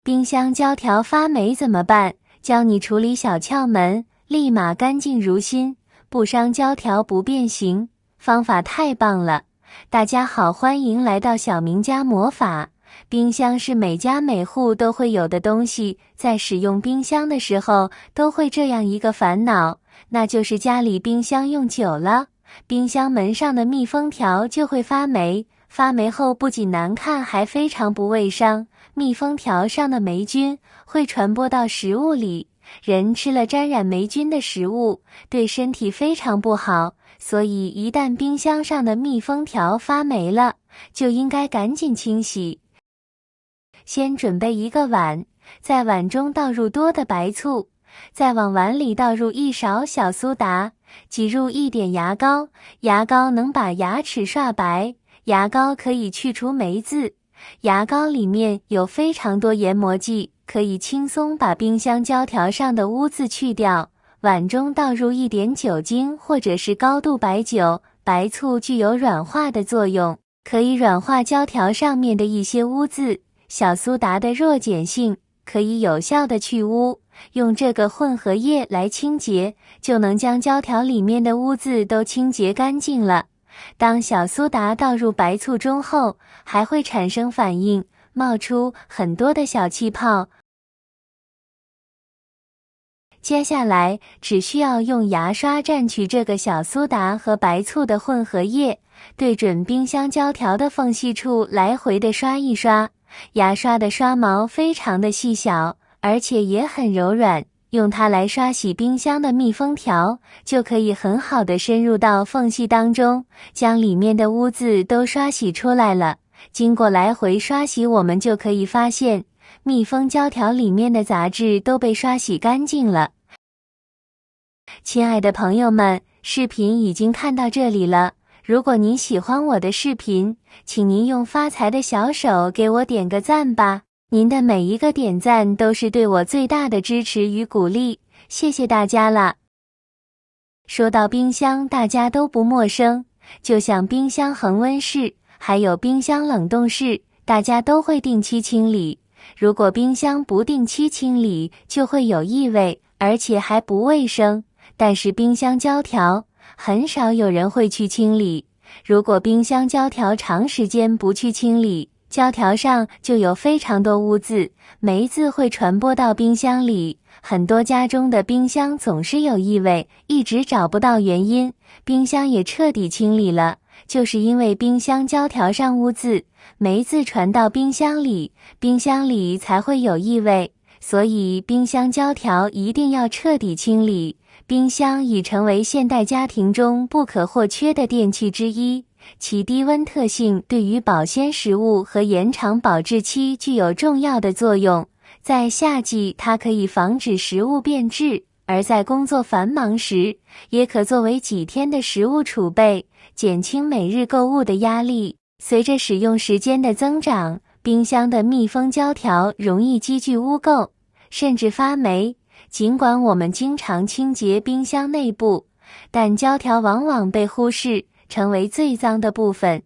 冰箱胶条发霉怎么办？教你处理小窍门，立马干净如新，不伤胶条不变形，方法太棒了！大家好，欢迎来到小明家魔法。冰箱是每家每户都会有的东西，在使用冰箱的时候，都会这样一个烦恼，那就是家里冰箱用久了，冰箱门上的密封条就会发霉。发霉后不仅难看，还非常不卫生。密封条上的霉菌会传播到食物里，人吃了沾染霉菌的食物，对身体非常不好。所以一旦冰箱上的密封条发霉了，就应该赶紧清洗。先准备一个碗，在碗中倒入多的白醋，再往碗里倒入1勺小苏打，挤入1点牙膏，牙膏能把牙齿刷白，牙膏可以去除霉渍。牙膏里面有非常多研磨剂，可以轻松把冰箱胶条上的污渍去掉。碗中倒入1点酒精或者是高度白酒，白醋具有软化的作用，可以软化胶条上面的一些污渍。小苏打的弱碱性可以有效的去污，用这个混合液来清洁，就能将胶条里面的污渍都清洁干净了。当小苏打倒入白醋中后，还会产生反应，冒出很多的小气泡。接下来只需要用牙刷蘸取这个小苏打和白醋的混合液，对准冰箱胶条的缝隙处来回的刷一刷。牙刷的刷毛非常的细小，而且也很柔软，用它来刷洗冰箱的密封条，就可以很好的深入到缝隙当中，将里面的污渍都刷洗出来了。经过来回刷洗，我们就可以发现密封胶条里面的杂质都被刷洗干净了。亲爱的朋友们，视频已经看到这里了，如果您喜欢我的视频，请您用发财的小手给我点个赞吧，您的每一个点赞都是对我最大的支持与鼓励，谢谢大家了。说到冰箱，大家都不陌生，就像冰箱恒温室，还有冰箱冷冻室，大家都会定期清理。如果冰箱不定期清理，就会有异味，而且还不卫生。但是冰箱胶条很少有人会去清理，如果冰箱胶条长时间不去清理，胶条上就有非常多污渍，霉渍会传播到冰箱里。很多家中的冰箱总是有异味，一直找不到原因，冰箱也彻底清理了，就是因为冰箱胶条上污渍，霉渍传到冰箱里，冰箱里才会有异味。所以冰箱胶条一定要彻底清理。冰箱已成为现代家庭中不可或缺的电器之一，其低温特性对于保鲜食物和延长保质期具有重要的作用。在夏季，它可以防止食物变质，而在工作繁忙时，也可作为几天的食物储备，减轻每日购物的压力。随着使用时间的增长，冰箱的密封胶条容易积聚污垢，甚至发霉。尽管我们经常清洁冰箱内部，但胶条往往被忽视，成为最脏的部分。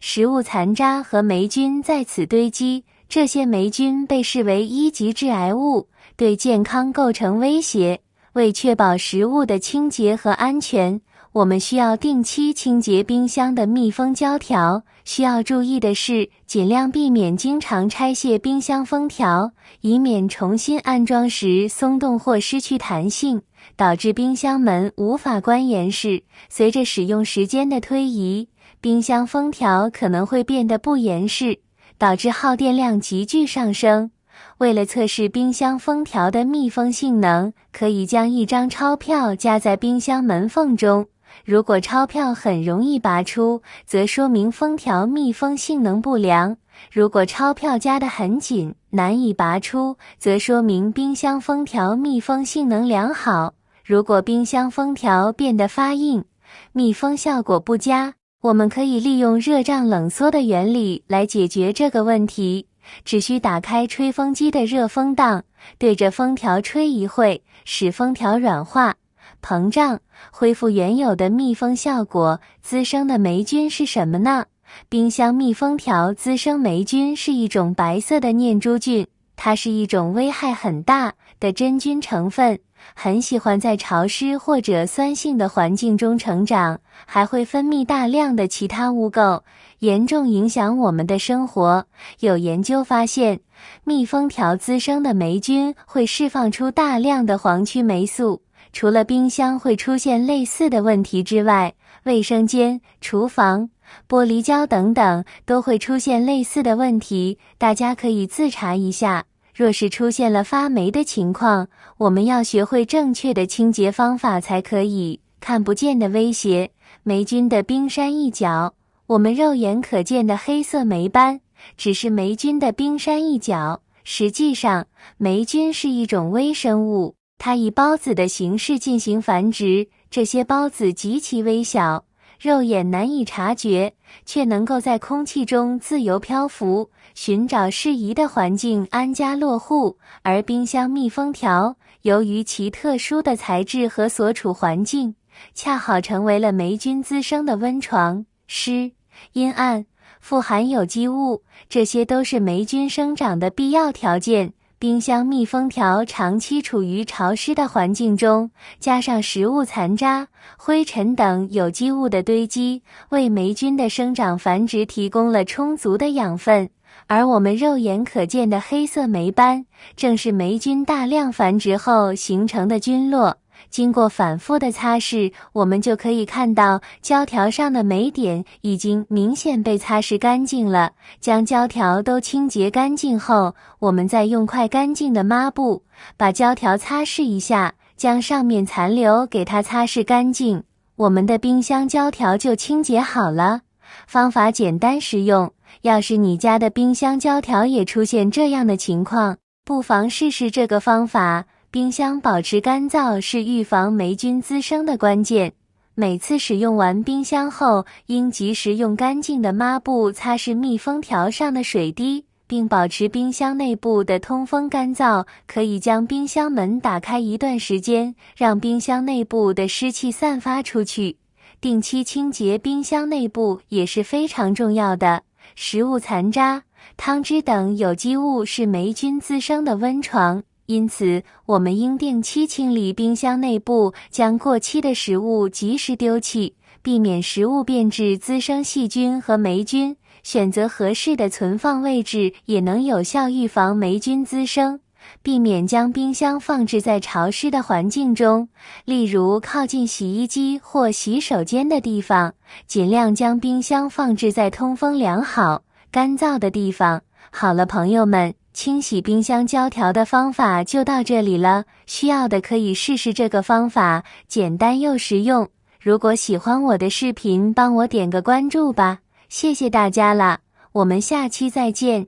食物残渣和霉菌在此堆积，这些霉菌被视为1级致癌物，对健康构成威胁。为确保食物的清洁和安全，我们需要定期清洁冰箱的密封胶条。需要注意的是，尽量避免经常拆卸冰箱封条，以免重新安装时松动或失去弹性，导致冰箱门无法关严实。随着使用时间的推移，冰箱封条可能会变得不严实，导致耗电量急剧上升。为了测试冰箱封条的密封性能，可以将一张钞票夹在冰箱门缝中。如果钞票很容易拔出，则说明封条密封性能不良；如果钞票夹得很紧，难以拔出，则说明冰箱封条密封性能良好。如果冰箱封条变得发硬，密封效果不佳，我们可以利用热胀冷缩的原理来解决这个问题。只需打开吹风机的热风档，对着封条吹一会，使封条软化、膨胀，恢复原有的密封效果。滋生的霉菌是什么呢？冰箱密封条滋生霉菌是一种白色的念珠菌，它是一种危害很大的真菌成分，很喜欢在潮湿或者酸性的环境中成长，还会分泌大量的其他污垢，严重影响我们的生活。有研究发现，蜜蜂条滋生的霉菌会释放出大量的黄曲霉素。除了冰箱会出现类似的问题之外，卫生间、厨房、玻璃胶等等都会出现类似的问题，大家可以自查一下。若是出现了发霉的情况，我们要学会正确的清洁方法才可以。看不见的威胁，霉菌的冰山一角，我们肉眼可见的黑色霉斑只是霉菌的冰山一角，实际上，霉菌是一种微生物，它以孢子的形式进行繁殖，这些孢子极其微小，肉眼难以察觉，却能够在空气中自由漂浮，寻找适宜的环境安家落户。而冰箱蜜蜂条由于其特殊的材质和所处环境，恰好成为了霉菌滋生的温床。湿、阴暗、富含有机物，这些都是霉菌生长的必要条件。冰箱蜜蜂条长期处于潮湿的环境中，加上食物残渣、灰尘等有机物的堆积，为霉菌的生长繁殖提供了充足的养分。而我们肉眼可见的黑色霉斑，正是霉菌大量繁殖后形成的菌落。经过反复的擦拭，我们就可以看到胶条上的霉点已经明显被擦拭干净了。将胶条都清洁干净后，我们再用块干净的抹布把胶条擦拭一下，将上面残留给它擦拭干净，我们的冰箱胶条就清洁好了。方法简单实用，要是你家的冰箱胶条也出现这样的情况，不妨试试这个方法。冰箱保持干燥是预防霉菌滋生的关键。每次使用完冰箱后，应及时用干净的抹布擦拭密封条上的水滴，并保持冰箱内部的通风干燥。可以将冰箱门打开一段时间，让冰箱内部的湿气散发出去。定期清洁冰箱内部也是非常重要的。食物残渣、汤汁等有机物是霉菌滋生的温床。因此，我们应定期清理冰箱内部，将过期的食物及时丢弃，避免食物变质滋生细菌和霉菌。选择合适的存放位置，也能有效预防霉菌滋生。避免将冰箱放置在潮湿的环境中，例如靠近洗衣机或洗手间的地方。尽量将冰箱放置在通风良好、干燥的地方。好了，朋友们，清洗冰箱胶条的方法就到这里了，需要的可以试试这个方法，简单又实用。如果喜欢我的视频，帮我点个关注吧，谢谢大家啦，我们下期再见。